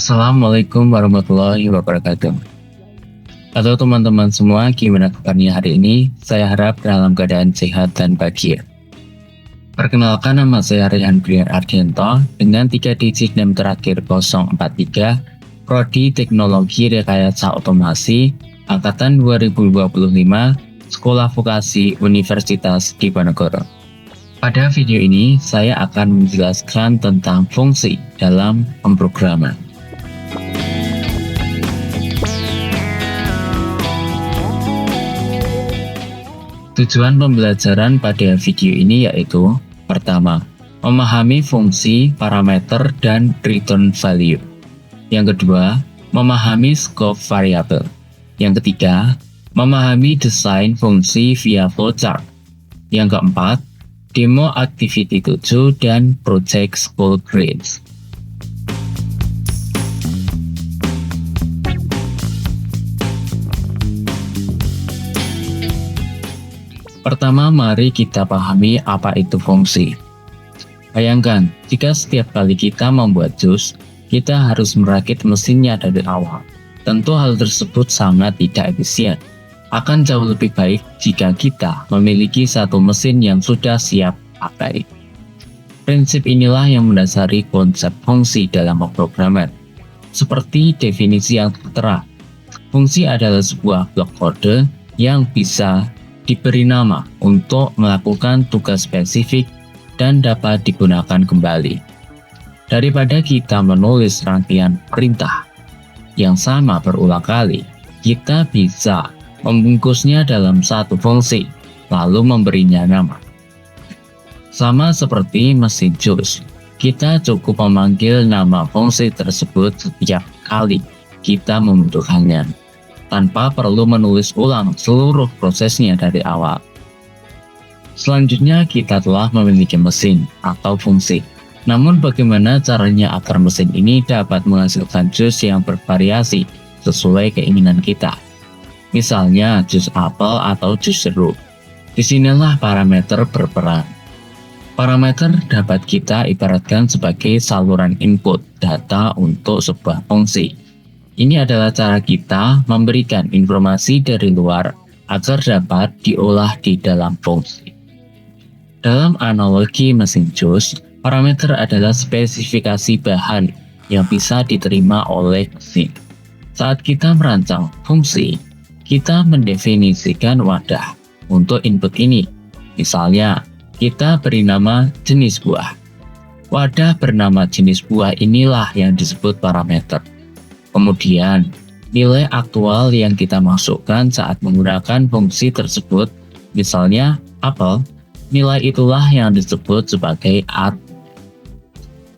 Assalamualaikum warahmatullahi wabarakatuh. Halo teman-teman semua, gimana kabarnya hari ini? Saya harap dalam keadaan sehat dan bahagia. Perkenalkan, nama saya Rehan Brian Ardianto dengan 3 digit NIM terakhir 043, Prodi Teknologi Rekayasa Otomasi, Angkatan 2025, Sekolah Vokasi Universitas Diponegoro. Pada video ini, saya akan menjelaskan tentang fungsi dalam pemrograman. Tujuan pembelajaran pada video ini yaitu: pertama, memahami fungsi, parameter, dan return value. Yang kedua, memahami scope variabel. Yang ketiga, memahami desain fungsi via flowchart. Yang keempat, demo activity 7 dan project school grades. Pertama, mari kita pahami apa itu fungsi. Bayangkan, jika setiap kali kita membuat jus, kita harus merakit mesinnya dari awal. Tentu hal tersebut sangat tidak efisien. Akan jauh lebih baik jika kita memiliki satu mesin yang sudah siap pakai. Prinsip inilah yang mendasari konsep fungsi dalam pemrograman. Seperti definisi yang tertera, fungsi adalah sebuah blok kode yang bisa diberi nama untuk melakukan tugas spesifik dan dapat digunakan kembali. Daripada kita menulis rangkaian perintah yang sama berulang kali, kita bisa membungkusnya dalam satu fungsi, lalu memberinya nama. Sama seperti mesin jus, kita cukup memanggil nama fungsi tersebut setiap kali kita membutuhkannya, tanpa perlu menulis ulang seluruh prosesnya dari awal. Selanjutnya, kita telah memiliki mesin atau fungsi. Namun bagaimana caranya agar mesin ini dapat menghasilkan jus yang bervariasi sesuai keinginan kita? Misalnya jus apel atau jus jeruk. Disinilah parameter berperan. Parameter dapat kita ibaratkan sebagai saluran input data untuk sebuah fungsi. Ini adalah cara kita memberikan informasi dari luar agar dapat diolah di dalam fungsi. Dalam analogi mesin jus, parameter adalah spesifikasi bahan yang bisa diterima oleh mesin. Saat kita merancang fungsi, kita mendefinisikan wadah untuk input ini. Misalnya, kita beri nama jenis buah. Wadah bernama jenis buah inilah yang disebut parameter. Kemudian, nilai aktual yang kita masukkan saat menggunakan fungsi tersebut, misalnya apel, nilai itulah yang disebut sebagai arg.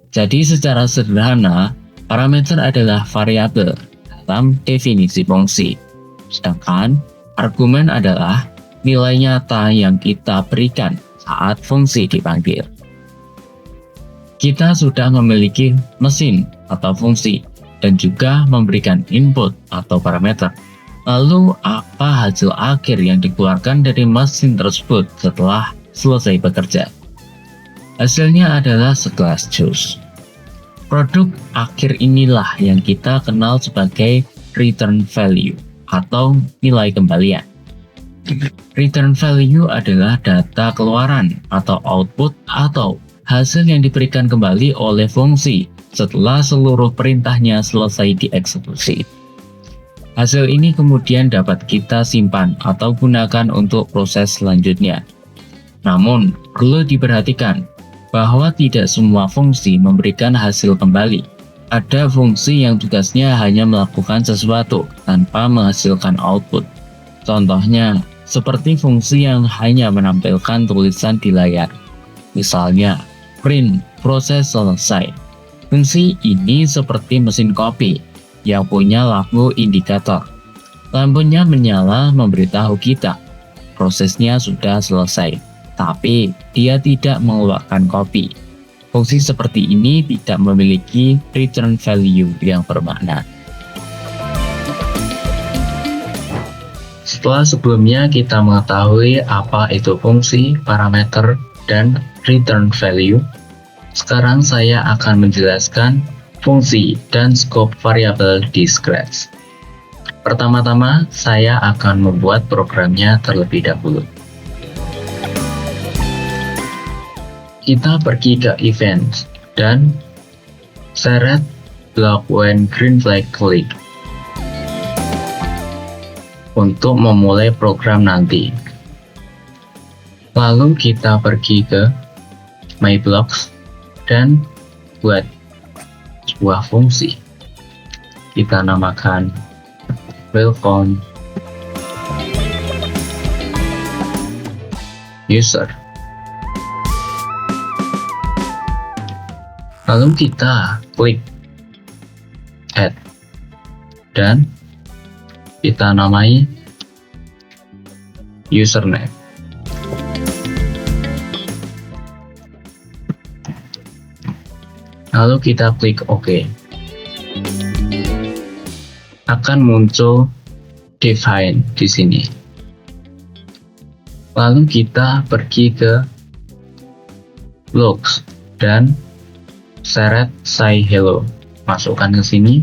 Jadi secara sederhana, parameter adalah variabel dalam definisi fungsi. Sedangkan argumen adalah nilai nyata yang kita berikan saat fungsi dipanggil. Kita sudah memiliki mesin atau fungsi dan juga memberikan input atau parameter. Lalu apa hasil akhir yang dikeluarkan dari mesin tersebut setelah selesai bekerja? Hasilnya adalah segelas jus. Produk akhir inilah yang kita kenal sebagai return value atau nilai kembalian. Return value adalah data keluaran atau output atau hasil yang diberikan kembali oleh fungsi setelah seluruh perintahnya selesai dieksekusi. Hasil ini kemudian dapat kita simpan atau gunakan untuk proses selanjutnya. Namun, perlu diperhatikan bahwa tidak semua fungsi memberikan hasil kembali. Ada fungsi yang tugasnya hanya melakukan sesuatu tanpa menghasilkan output. Contohnya, seperti fungsi yang hanya menampilkan tulisan di layar. Misalnya, print, proses selesai. Fungsi ini seperti mesin kopi yang punya lampu indikator. Lampunya menyala memberitahu kita prosesnya sudah selesai, tapi dia tidak mengeluarkan kopi. Fungsi seperti ini tidak memiliki return value yang bermakna. Setelah sebelumnya kita mengetahui apa itu fungsi, parameter, dan return value, sekarang saya akan menjelaskan fungsi, dan scope variabel di Scratch. Pertama-tama, saya akan membuat programnya terlebih dahulu. Kita pergi ke Events dan seret block when green flag click untuk memulai program nanti. Lalu kita pergi ke My Blocks dan buat sebuah fungsi. Kita namakan welcome user. Lalu kita klik add dan kita namai username. Lalu kita klik OK. Akan muncul define di sini. Lalu kita pergi ke logs dan seret say hello. Masukkan ke sini.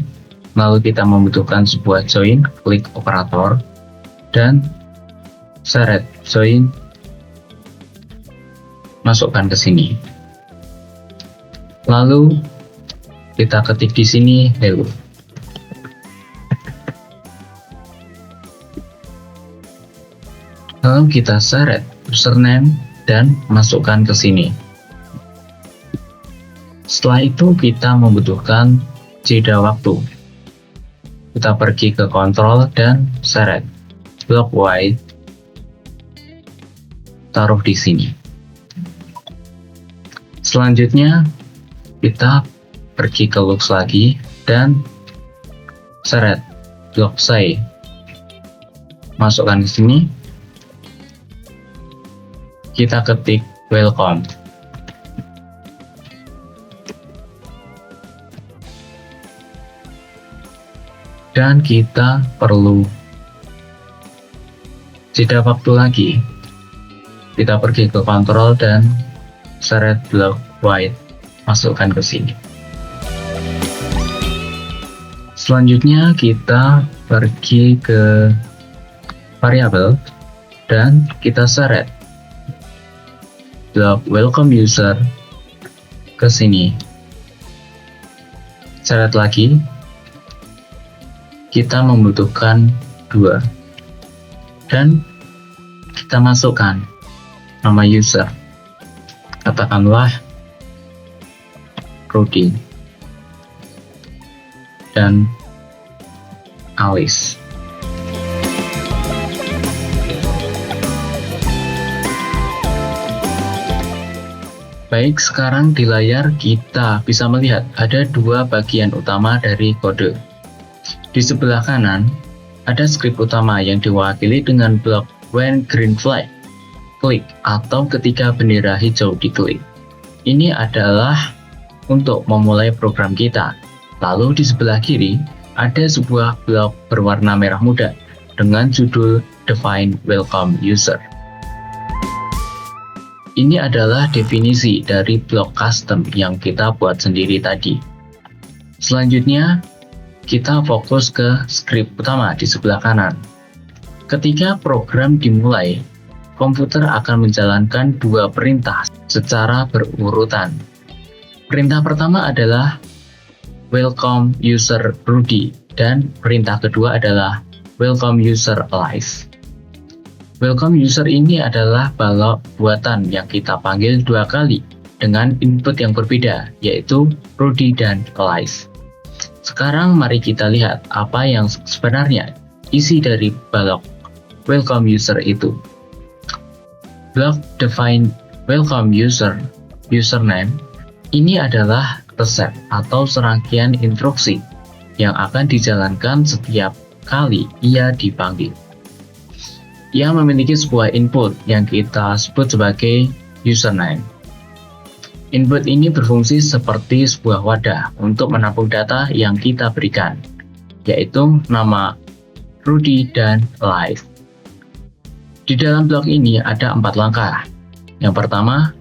Lalu kita membutuhkan sebuah join, klik operator dan seret join. Masukkan ke sini. Lalu kita ketik di sini hello. Lalu kita seret username dan masukkan ke sini. Setelah itu kita membutuhkan jeda waktu. Kita pergi ke kontrol dan seret block white, taruh di sini. Selanjutnya kita pergi ke logs lagi dan seret block say, masukkan ke sini. Kita ketik welcome. Dan kita perlu jeda waktu lagi. Kita pergi ke kontrol dan seret block white, masukkan ke sini. Selanjutnya kita pergi ke variabel dan kita seret block welcome user ke sini. Seret lagi. Kita membutuhkan 2 dan kita masukkan nama user, katakanlah Rudy dan Alice. Baik, sekarang di layar kita bisa melihat ada 2 bagian utama dari kode. Di sebelah kanan, ada skrip utama yang diwakili dengan blok when green flag klik atau ketika bendera hijau diklik. Ini adalah untuk memulai program kita. Lalu di sebelah kiri, ada sebuah blok berwarna merah muda dengan judul define welcome user. Ini adalah definisi dari blok custom yang kita buat sendiri tadi. Selanjutnya, kita fokus ke skrip utama di sebelah kanan. Ketika program dimulai, komputer akan menjalankan 2 perintah secara berurutan. Perintah pertama adalah welcome user Rudy dan perintah kedua adalah welcome user Alice. Welcome user ini adalah balok buatan yang kita panggil 2 kali dengan input yang berbeda, yaitu Rudy dan Alice. Sekarang mari kita lihat apa yang sebenarnya isi dari balok welcome user itu. Blok define welcome user username ini adalah resep atau serangkaian instruksi yang akan dijalankan setiap kali ia dipanggil. Ia memiliki sebuah input yang kita sebut sebagai username. Input ini berfungsi seperti sebuah wadah untuk menampung data yang kita berikan, yaitu nama Rudy dan Alice. Di dalam blok ini ada 4 langkah. Yang pertama,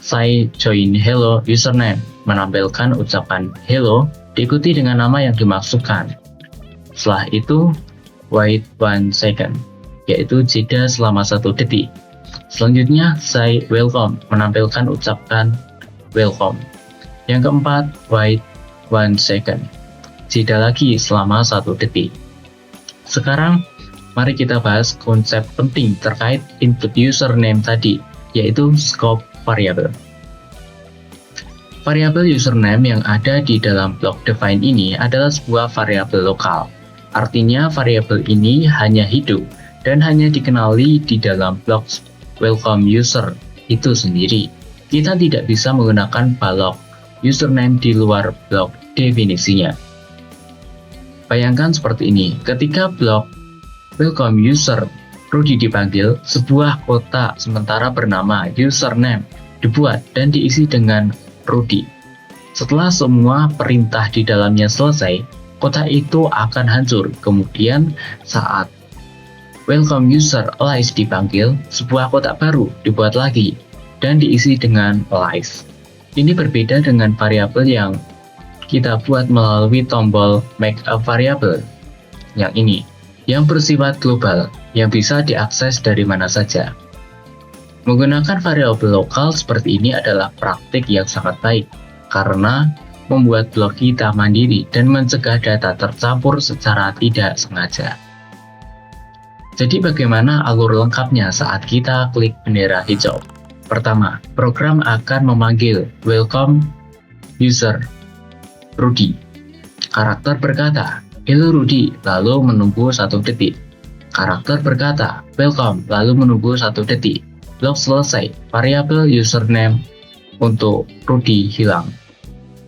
say join hello username menampilkan ucapan hello diikuti dengan nama yang dimaksudkan. Setelah itu, wait 1 second, yaitu jeda selama 1 detik. Selanjutnya, say welcome, menampilkan ucapan welcome. Yang keempat, wait 1 second, jeda lagi selama 1 detik. Sekarang, mari kita bahas konsep penting terkait input username tadi, yaitu scope variable. Variabel username yang ada di dalam blok define ini adalah sebuah variabel lokal. Artinya variabel ini hanya hidup dan hanya dikenali di dalam blok welcome user itu sendiri. Kita tidak bisa menggunakan blok username di luar blok definisinya. Bayangkan seperti ini, ketika blok welcome user Rudy dipanggil, sebuah kotak sementara bernama username dibuat dan diisi dengan Rudy. Setelah semua perintah di dalamnya selesai, kotak itu akan hancur. Kemudian saat welcome user Alice dipanggil, sebuah kotak baru dibuat lagi dan diisi dengan Alice. Ini berbeda dengan variabel yang kita buat melalui tombol make a variable yang ini, yang bersifat global, yang bisa diakses dari mana saja. Menggunakan variabel lokal seperti ini adalah praktik yang sangat baik, karena membuat blok kita mandiri dan mencegah data tercampur secara tidak sengaja. Jadi bagaimana alur lengkapnya saat kita klik bendera hijau? Pertama, program akan memanggil welcome user Rudy. Karakter berkata, hello Rudy, lalu menunggu 1 detik. Karakter berkata, welcome, lalu menunggu 1 detik. Blok selesai, variabel username untuk Rudy hilang.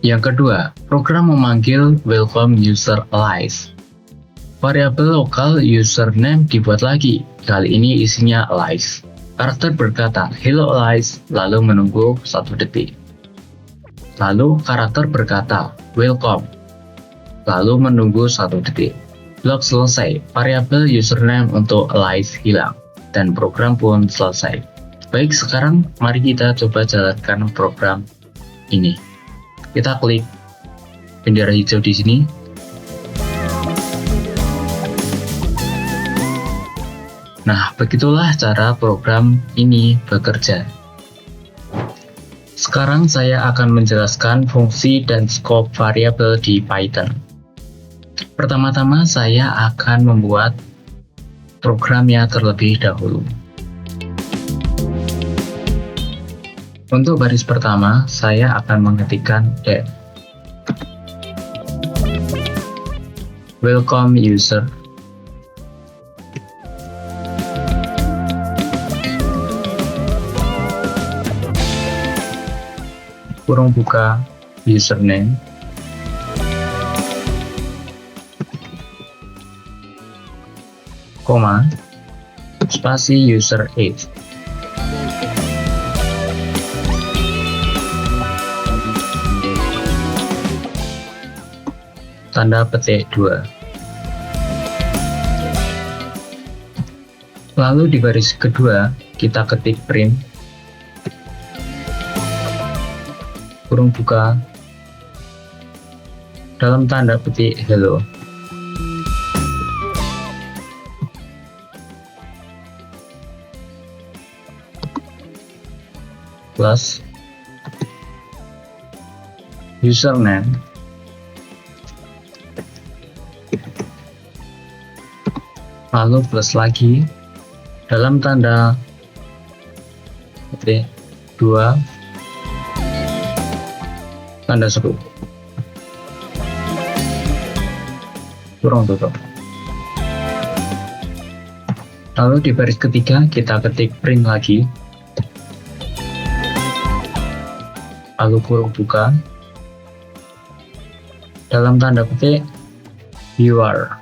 Yang kedua, program memanggil welcome user Alice. Variabel lokal username dibuat lagi, kali ini isinya Alice. Karakter berkata, hello Alice, lalu menunggu 1 detik. Lalu karakter berkata, welcome, lalu menunggu 1 detik. Blok selesai, variabel username untuk Alice hilang, dan program pun selesai. Baik, sekarang mari kita coba jalankan program ini. Kita klik bendera hijau di sini. Nah, begitulah cara program ini bekerja. Sekarang saya akan menjelaskan fungsi dan scope variabel di Python. Pertama-tama saya akan membuat programnya terlebih dahulu. Untuk baris pertama, saya akan mengetikkan def welcome user kurung buka username koma spasi user 8 tanda petik 2. Lalu di baris kedua kita ketik print kurung buka dalam tanda petik hello. Plus username lalu plus lagi dalam tanda petik 2 tanda seru kurung tutup. Lalu di baris ketiga kita ketik print lagi lalu kurung buka dalam tanda petik you are.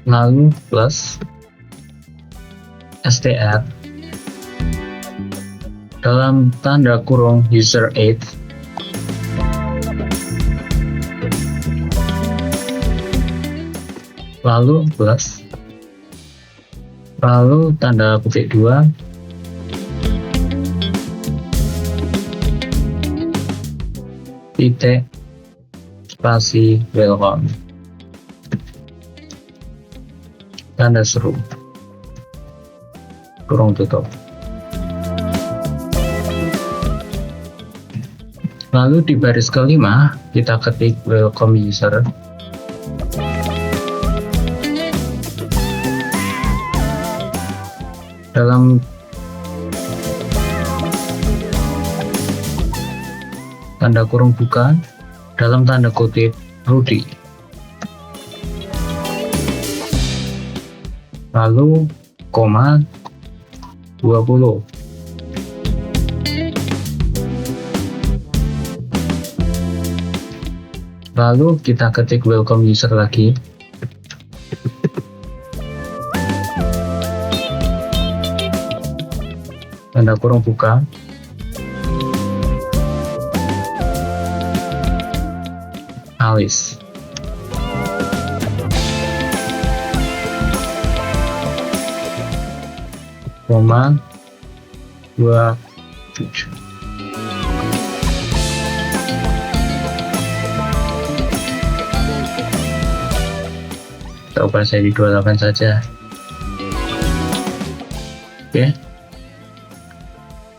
Lalu plus str dalam tanda kurung user 8 lalu plus lalu tanda petik 2 titik spasi welcome, tanda seru, kurung tutup. Lalu di baris kelima kita ketik welcome user. Dalam tanda kurung buka, dalam tanda kutip Rudy. Lalu koma 20. Lalu kita ketik welcome user lagi. Tanda kurung buka. Alice. Koma 27. Kita ubah saya di 28 saja. Oke.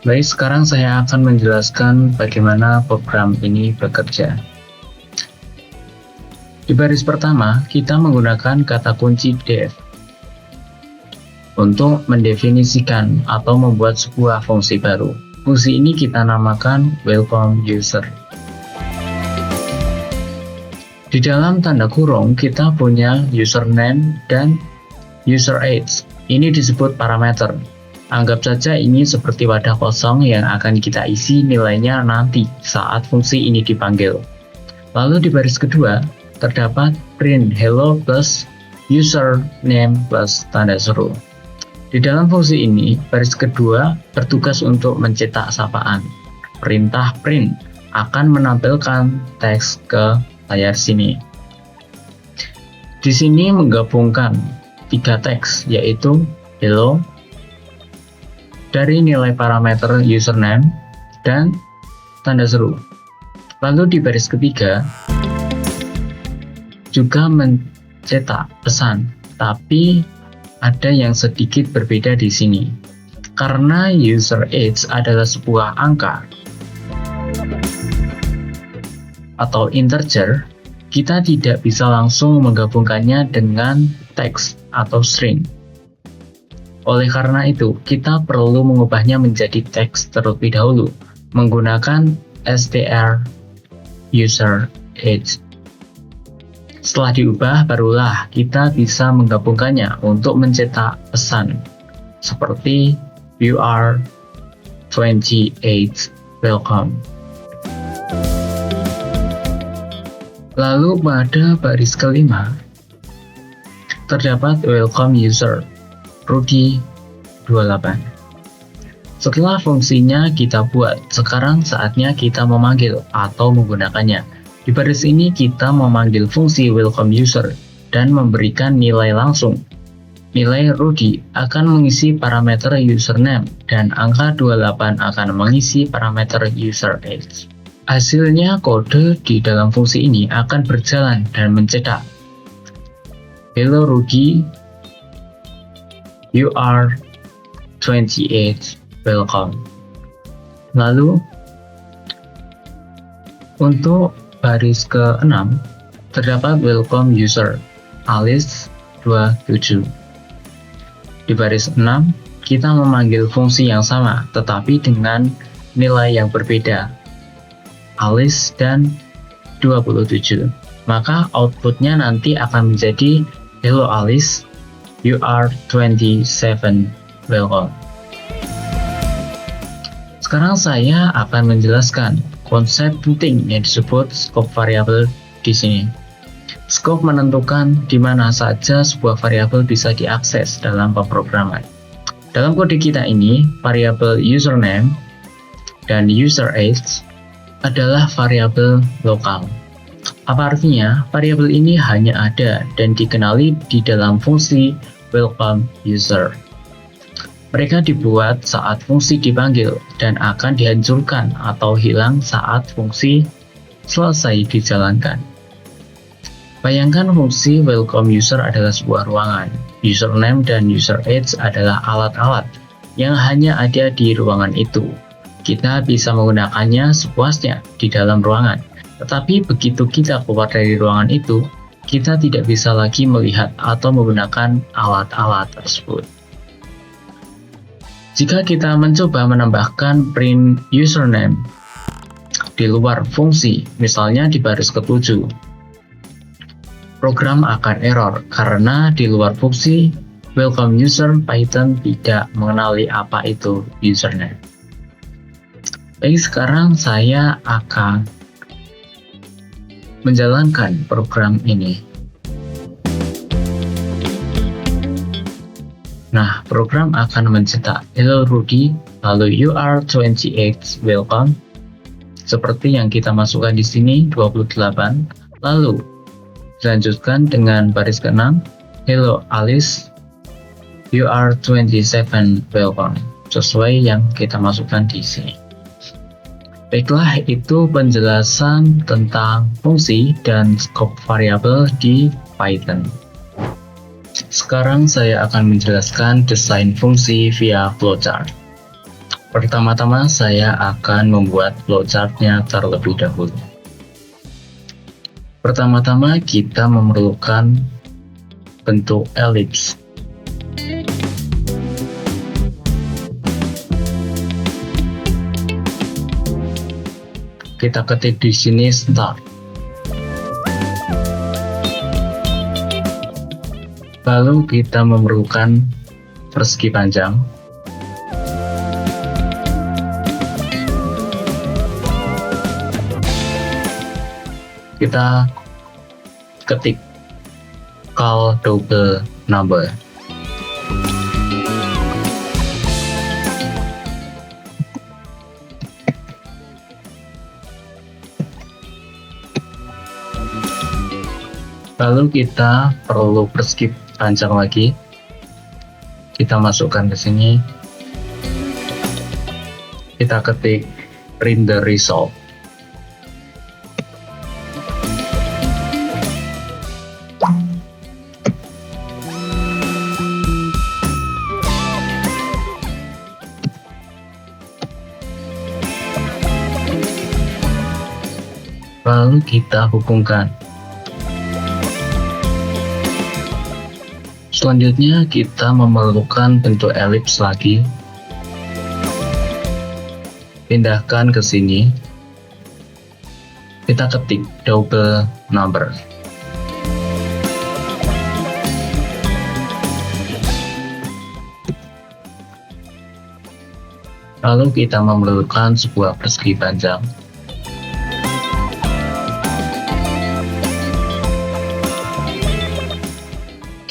Baik, sekarang saya akan menjelaskan bagaimana program ini bekerja. Di baris pertama, kita menggunakan kata kunci def untuk mendefinisikan atau membuat sebuah fungsi baru. Fungsi ini kita namakan welcome user. Di dalam tanda kurung, kita punya username dan user age. Ini disebut parameter. Anggap saja ini seperti wadah kosong yang akan kita isi nilainya nanti saat fungsi ini dipanggil. Lalu di baris kedua, terdapat print hello plus username plus tanda seru. Di dalam fungsi ini, baris kedua bertugas untuk mencetak sapaan. Perintah print akan menampilkan teks ke layar sini. Di sini menggabungkan 3 teks, yaitu hello dari nilai parameter username dan tanda seru. Lalu di baris ketiga juga mencetak pesan, tapi ada yang sedikit berbeda di sini. Karena user age adalah sebuah angka atau integer, kita tidak bisa langsung menggabungkannya dengan teks atau string. Oleh karena itu, kita perlu mengubahnya menjadi teks terlebih dahulu menggunakan str user age. Setelah diubah, barulah kita bisa menggabungkannya untuk mencetak pesan seperti you are 28 welcome. Lalu pada baris kelima terdapat welcome user Rudy 28. Setelah fungsinya kita buat, sekarang saatnya kita memanggil atau menggunakannya. Di baris ini kita memanggil fungsi welcome user dan memberikan nilai langsung. Nilai Rudy akan mengisi parameter username dan angka 28 akan mengisi parameter user age. Hasilnya, kode di dalam fungsi ini akan berjalan dan mencetak hello Rudy, you are 28 welcome. Lalu untuk baris ke-6 terdapat welcome user Alice 27. Di baris 6 kita memanggil fungsi yang sama tetapi dengan nilai yang berbeda, Alice dan 27. Maka outputnya nanti akan menjadi hello Alice, you are 27 welcome. Sekarang saya akan menjelaskan konsep penting yang disebut scope variabel di sini. Scope menentukan di mana saja sebuah variabel bisa diakses dalam pemrograman. Dalam kode kita ini, variabel username dan user age adalah variabel lokal. Apa artinya? Variabel ini hanya ada dan dikenali di dalam fungsi welcome user. Mereka dibuat saat fungsi dipanggil dan akan dihancurkan atau hilang saat fungsi selesai dijalankan. Bayangkan fungsi welcome user adalah sebuah ruangan. Username dan user age adalah alat-alat yang hanya ada di ruangan itu. Kita bisa menggunakannya sepuasnya di dalam ruangan. Tetapi begitu kita keluar dari ruangan itu, kita tidak bisa lagi melihat atau menggunakan alat-alat tersebut. Jika kita mencoba menambahkan print username di luar fungsi, misalnya di baris ke-7, program akan error karena di luar fungsi welcome user Python tidak mengenali apa itu username. Baik, sekarang saya akan menjalankan program ini. Nah, program akan mencetak hello Rudy, lalu you are 28 welcome, seperti yang kita masukkan di sini 28, lalu dilanjutkan dengan baris ke-6, hello Alice, you are 27 welcome, sesuai yang kita masukkan di sini. Baiklah, itu penjelasan tentang fungsi dan scope variabel di Python. Sekarang saya akan menjelaskan desain fungsi via flowchart. Pertama-tama saya akan membuat flowchart-nya terlebih dahulu. Pertama-tama kita memerlukan bentuk elips. Kita ketik di sini start. Lalu kita memerlukan persegi panjang. Kita ketik call double number. Lalu kita perlu persegi panjang lagi. Kita masukkan ke sini. Kita ketik print the result. Lalu kita hubungkan. Selanjutnya kita memerlukan bentuk elips lagi. Pindahkan ke sini. Kita ketik double number. Lalu kita memerlukan sebuah persegi panjang.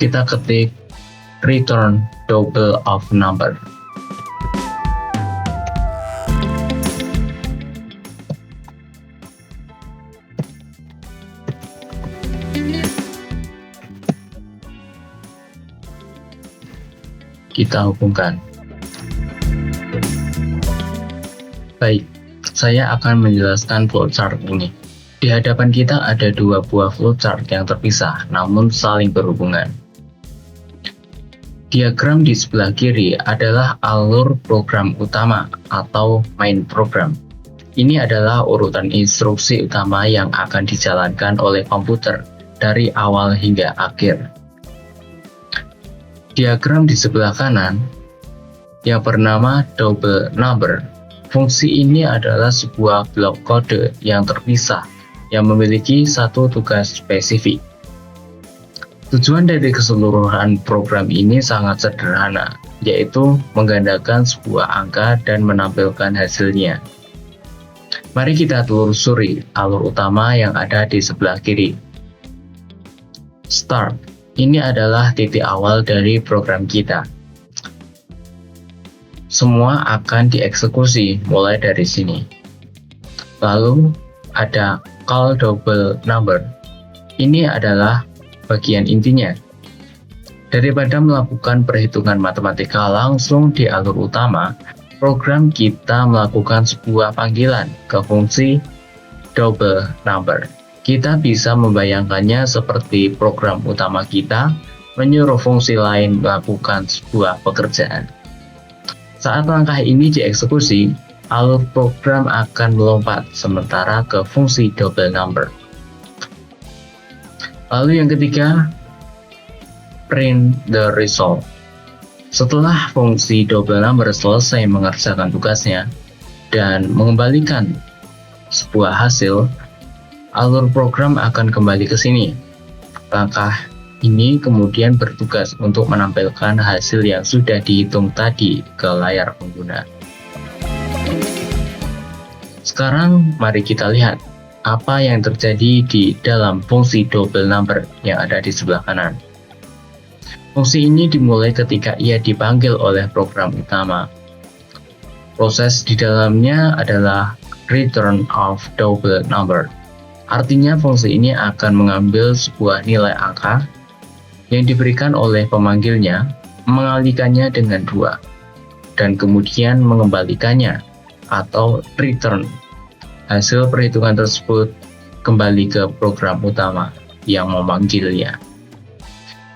Kita ketik return double of number. Kita hubungkan. Baik, saya akan menjelaskan flowchart ini. Di hadapan kita ada dua buah flowchart yang terpisah namun saling berhubungan. Diagram di sebelah kiri adalah alur program utama atau main program. Ini adalah urutan instruksi utama yang akan dijalankan oleh komputer dari awal hingga akhir. Diagram di sebelah kanan yang bernama double number. Fungsi ini adalah sebuah blok kode yang terpisah yang memiliki satu tugas spesifik. Tujuan dari keseluruhan program ini sangat sederhana, yaitu menggandakan sebuah angka dan menampilkan hasilnya. Mari kita telusuri alur utama yang ada di sebelah kiri. Start. Ini adalah titik awal dari program kita. Semua akan dieksekusi mulai dari sini. Lalu ada call double number. Ini adalah bagian intinya. Daripada melakukan perhitungan matematika langsung di alur utama, program kita melakukan sebuah panggilan ke fungsi double number. Kita bisa membayangkannya seperti program utama kita menyuruh fungsi lain melakukan sebuah pekerjaan. Saat langkah ini dieksekusi, alur program akan melompat sementara ke fungsi double number. Lalu yang ketiga, print the result. Setelah fungsi double number selesai mengerjakan tugasnya dan mengembalikan sebuah hasil, alur program akan kembali ke sini. Langkah ini kemudian bertugas untuk menampilkan hasil yang sudah dihitung tadi ke layar pengguna. Sekarang mari kita lihat apa yang terjadi di dalam fungsi double number yang ada di sebelah kanan. Fungsi ini dimulai ketika ia dipanggil oleh program utama. Proses di dalamnya adalah return of double number. Artinya fungsi ini akan mengambil sebuah nilai angka yang diberikan oleh pemanggilnya, mengalihkannya dengan 2, dan kemudian mengembalikannya atau return hasil perhitungan tersebut kembali ke program utama yang memanggilnya.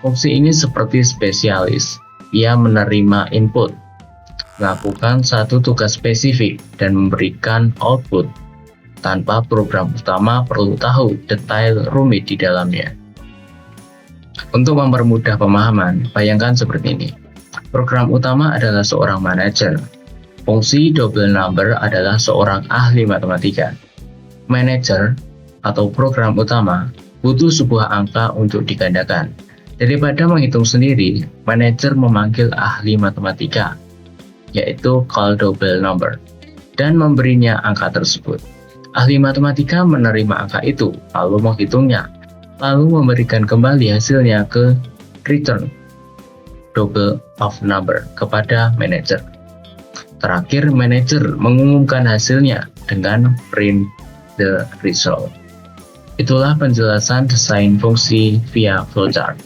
Fungsi ini seperti spesialis, ia menerima input, melakukan satu tugas spesifik, dan memberikan output tanpa program utama perlu tahu detail rumit di dalamnya. Untuk mempermudah pemahaman, bayangkan seperti ini. Program utama adalah seorang manajer. Fungsi double number adalah seorang ahli matematika. Manajer atau program utama butuh sebuah angka untuk digandakan. Daripada menghitung sendiri, manajer memanggil ahli matematika, yaitu call double number, dan memberinya angka tersebut. Ahli matematika menerima angka itu, lalu menghitungnya, lalu memberikan kembali hasilnya ke return double of number kepada manajer. Terakhir, manajer mengumumkan hasilnya dengan print the result. Itulah penjelasan desain fungsi via flowchart.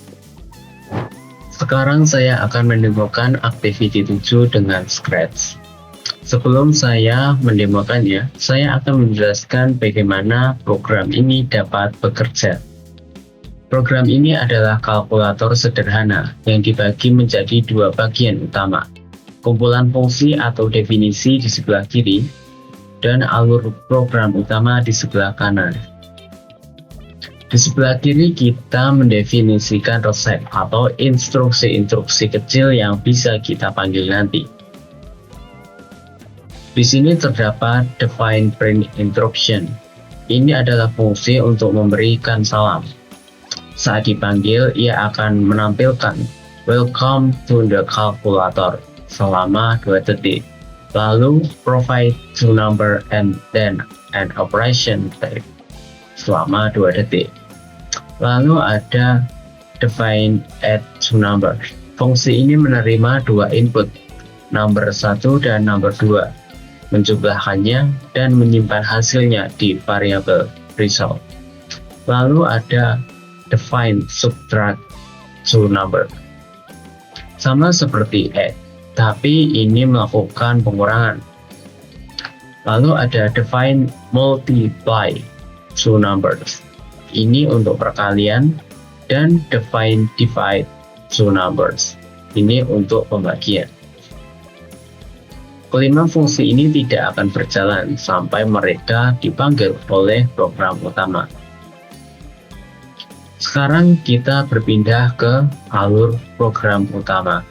Sekarang saya akan mendemokan activity 7 dengan Scratch. Sebelum saya mendemokannya, saya akan menjelaskan bagaimana program ini dapat bekerja. Program ini adalah kalkulator sederhana yang dibagi menjadi 2 bagian utama, kumpulan fungsi atau definisi di sebelah kiri, dan alur program utama di sebelah kanan. Di sebelah kiri kita mendefinisikan resep atau instruksi-instruksi kecil yang bisa kita panggil nanti. Di sini terdapat define print instruction. Ini adalah fungsi untuk memberikan salam. Saat dipanggil, ia akan menampilkan welcome to the calculator selama 2 detik. Lalu provide two number and then an operation type selama 2 detik. Lalu ada define add two number. Fungsi ini menerima 2 input, number 1 dan number 2. Menjumlahkannya dan menyimpan hasilnya di variabel result. Lalu ada define subtract two number. Sama seperti add, tapi ini melakukan pengurangan. Lalu ada define multiply two numbers. Ini untuk perkalian, dan define divide two numbers. Ini untuk pembagian. Kelima fungsi ini tidak akan berjalan sampai mereka dipanggil oleh program utama. Sekarang kita berpindah ke alur program utama.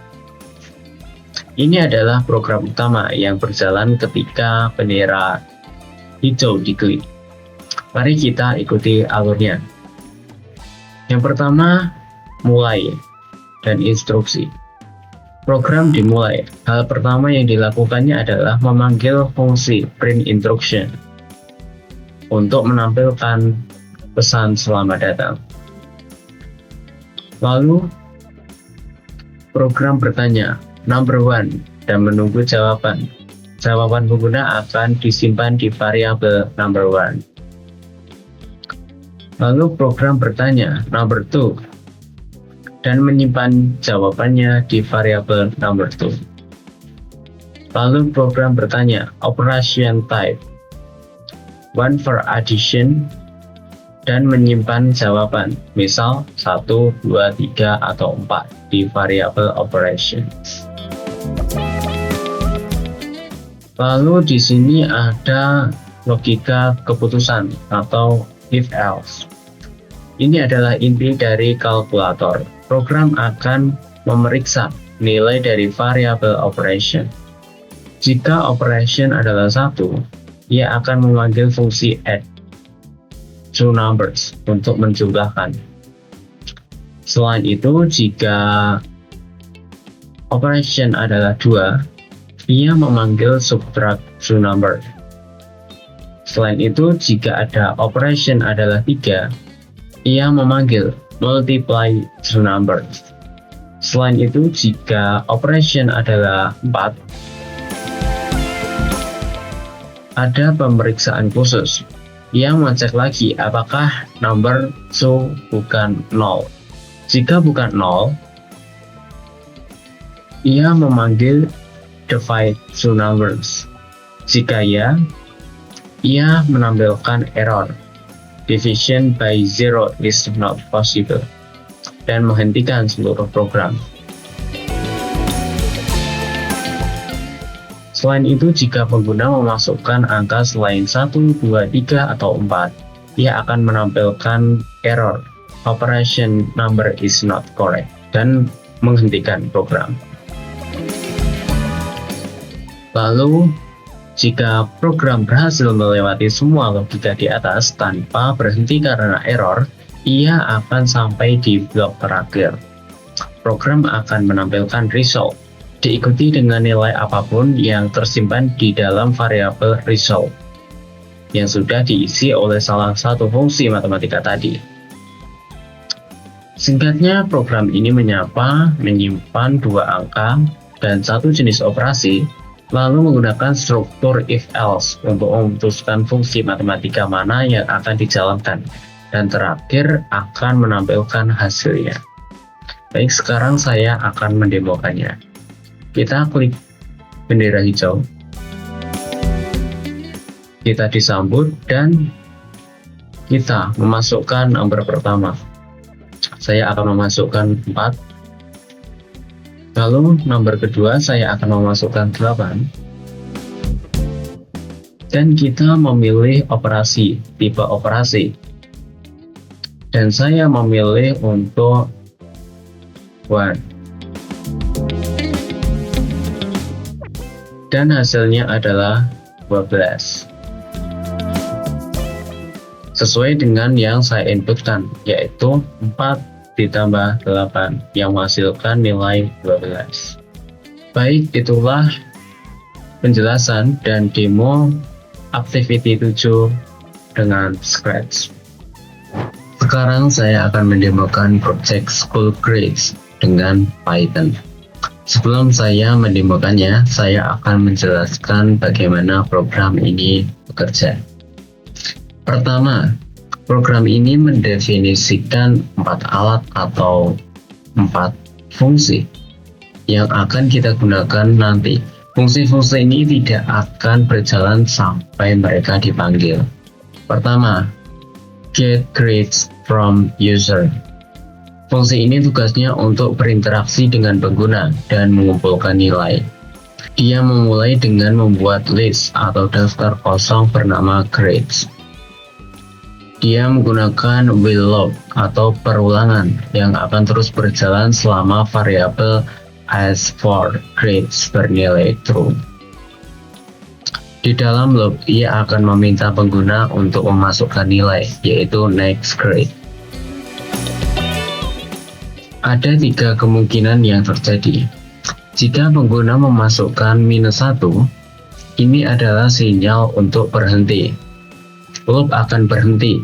Ini adalah program utama yang berjalan ketika bendera hijau diklik. Mari kita ikuti alurnya. Yang pertama, mulai dan instruksi. Program dimulai. Hal pertama yang dilakukannya adalah memanggil fungsi print instruction untuk menampilkan pesan selamat datang. Lalu, program bertanya, number 1, dan menunggu jawaban. Jawaban pengguna akan disimpan di variabel number 1. Lalu program bertanya, number 2, dan menyimpan jawabannya di variabel number 2. Lalu program bertanya, operation type. one for addition, dan menyimpan jawaban, misal 1, 2, 3, atau 4 di variable operation. Lalu di sini ada logika keputusan atau if else. Ini adalah inti dari kalkulator. Program akan memeriksa nilai dari variable operation. Jika operation adalah 1, ia akan memanggil fungsi add two numbers untuk menjumlahkan. Selain itu, jika operation adalah 2, ia memanggil subtract two numbers. Selain itu, jika ada operation adalah 3, ia memanggil multiply two numbers. Selain itu, jika operation adalah 4, ada pemeriksaan khusus yang mengecek lagi apakah number 2 bukan 0. Jika bukan 0, ia memanggil divide two numbers. Jika ya, ia menampilkan error division by 0 is not possible dan menghentikan seluruh program. Selain itu, jika pengguna memasukkan angka selain 1, 2, 3, atau 4, ia akan menampilkan error operation number is not correct dan menghentikan program. Lalu, jika program berhasil melewati semua logika di atas tanpa berhenti karena error, ia akan sampai di blok terakhir. Program akan menampilkan result, diikuti dengan nilai apapun yang tersimpan di dalam variabel result, yang sudah diisi oleh salah satu fungsi matematika tadi. Singkatnya, program ini menyapa, menyimpan 2 angka, dan 1 jenis operasi, lalu menggunakan struktur if-else untuk memutuskan fungsi matematika mana yang akan dijalankan, dan terakhir akan menampilkan hasilnya. Baik, sekarang saya akan mendemokannya. Kita klik bendera hijau, kita disambut, dan kita memasukkan nomor pertama. Saya akan memasukkan 4. Lalu nomor kedua saya akan memasukkan 8, dan kita memilih operasi, tipe operasi, dan saya memilih untuk 1, dan hasilnya adalah 12 sesuai dengan yang saya inputkan, yaitu 4 ditambah 8 yang menghasilkan nilai 12. Baik, itulah penjelasan dan demo activity 7 dengan Scratch. Sekarang saya akan mendemokan project School Grades dengan Python. Sebelum saya mendemokannya, saya akan menjelaskan bagaimana program ini bekerja. Pertama, program ini mendefinisikan 4 alat atau 4 fungsi yang akan kita gunakan nanti. Fungsi-fungsi ini tidak akan berjalan sampai mereka dipanggil. Pertama, get grades from user. Fungsi ini tugasnya untuk berinteraksi dengan pengguna dan mengumpulkan nilai. Dia memulai dengan membuat list atau daftar kosong bernama grades. Dia menggunakan while loop atau perulangan yang akan terus berjalan selama variabel as4 grades bernilai true. Di dalam loop, ia akan meminta pengguna untuk memasukkan nilai, yaitu next grade. Ada 3 kemungkinan yang terjadi. Jika pengguna memasukkan -1, ini adalah sinyal untuk berhenti. Loop akan berhenti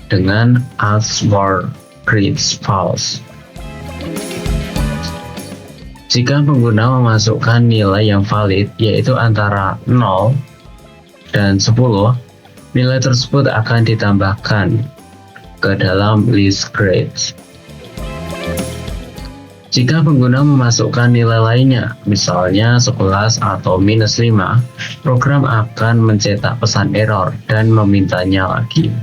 dengan as4 grades false. Jika pengguna memasukkan nilai yang valid, yaitu antara 0 dan 10, nilai tersebut akan ditambahkan ke dalam list grades. Jika pengguna memasukkan nilai lainnya, misalnya 11 atau -5, program akan mencetak pesan error dan memintanya lagi.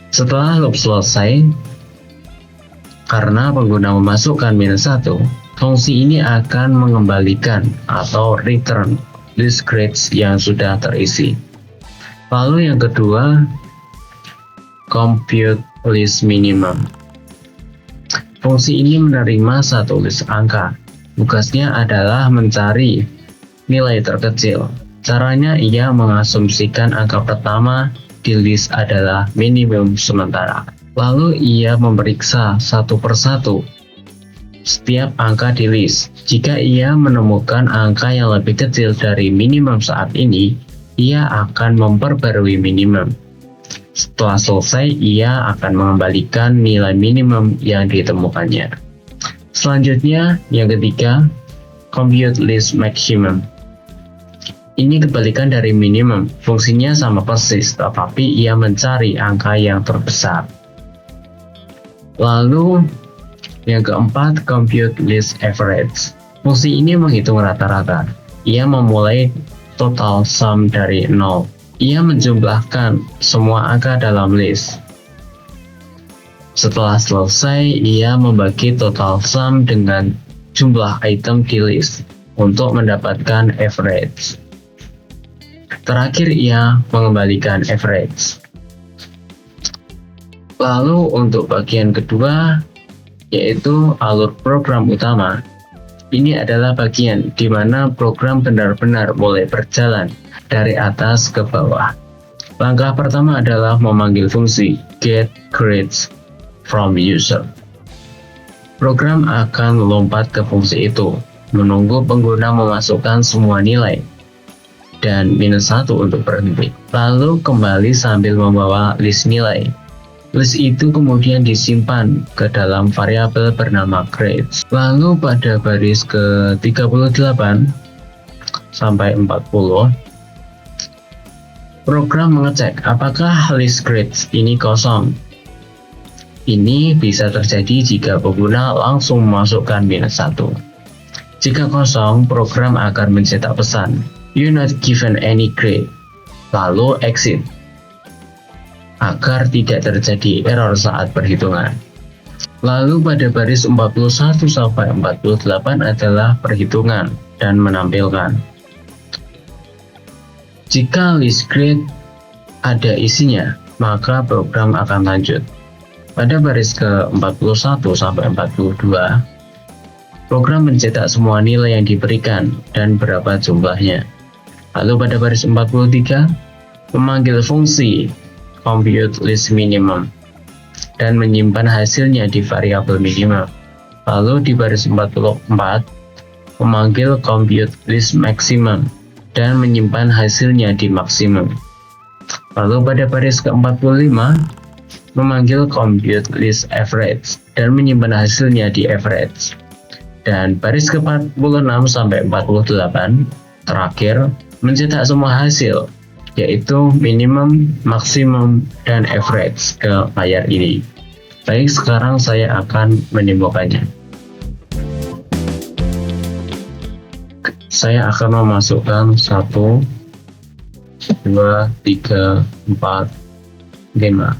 Setelah loop selesai, karena pengguna memasukkan -1, fungsi ini akan mengembalikan atau return list grades yang sudah terisi. Lalu yang kedua, compute list minimum. Fungsi ini menerima satu list angka. Tugasnya adalah mencari nilai terkecil. Caranya ia mengasumsikan angka pertama di list adalah minimum sementara. Lalu ia memeriksa satu persatu setiap angka di list. Jika ia menemukan angka yang lebih kecil dari minimum saat ini, ia akan memperbarui minimum. Setelah selesai, ia akan mengembalikan nilai minimum yang ditemukannya. Selanjutnya, yang ketiga, compute list maximum. Ini kebalikan dari minimum, fungsinya sama persis, tetapi ia mencari angka yang terbesar. Lalu, yang keempat, compute list average. Fungsi ini menghitung rata-rata. Ia memulai total sum dari 0. Ia menjumlahkan semua angka dalam list. Setelah selesai, ia membagi total sum dengan jumlah item di list untuk mendapatkan average. Terakhir, ia mengembalikan average. Lalu untuk bagian kedua, yaitu alur program utama. Ini adalah bagian di mana program benar-benar mulai berjalan dari atas ke bawah. Langkah pertama adalah memanggil fungsi getGrades from user. Program akan lompat ke fungsi itu, menunggu pengguna memasukkan semua nilai, dan -1 untuk berhenti. Lalu kembali sambil membawa list nilai. List itu kemudian disimpan ke dalam variabel bernama grades. Lalu pada baris ke-38 sampai 40, program mengecek apakah list grades ini kosong. Ini bisa terjadi jika pengguna langsung memasukkan -1. Jika kosong, program akan mencetak pesan, "You're not given any grade," lalu exit, agar tidak terjadi error saat perhitungan. Lalu pada baris 41 sampai 48 adalah perhitungan dan menampilkan. Jika list grade ada isinya, maka program akan lanjut. Pada baris ke-41 sampai 42, program mencetak semua nilai yang diberikan dan berapa jumlahnya. Lalu pada baris 43, memanggil fungsi compute list minimum dan menyimpan hasilnya di variabel minimum. Lalu di baris 44, memanggil compute list maximum dan menyimpan hasilnya di maksimum. Lalu pada baris ke-45, memanggil compute list average dan menyimpan hasilnya di average. Dan baris ke-46 sampai 48 terakhir mencetak semua hasil, yaitu minimum, maksimum, dan average ke layar ini. Baik, sekarang saya akan menemukannya. Saya akan memasukkan 1, 2, 3, 4, 5.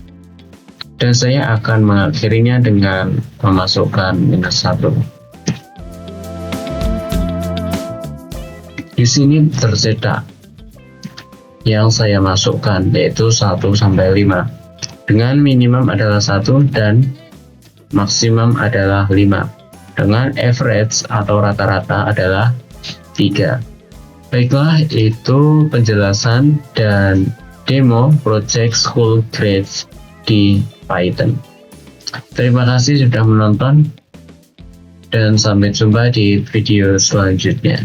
Dan saya akan mengakhirinya dengan memasukkan -1. Di sini tercetak yang saya masukkan, yaitu 1 sampai 5. Dengan minimum adalah 1 dan maksimum adalah 5. Dengan average atau rata-rata adalah 3. Baiklah, itu penjelasan dan demo project School Grades di Python. Terima kasih sudah menonton dan sampai jumpa di video selanjutnya.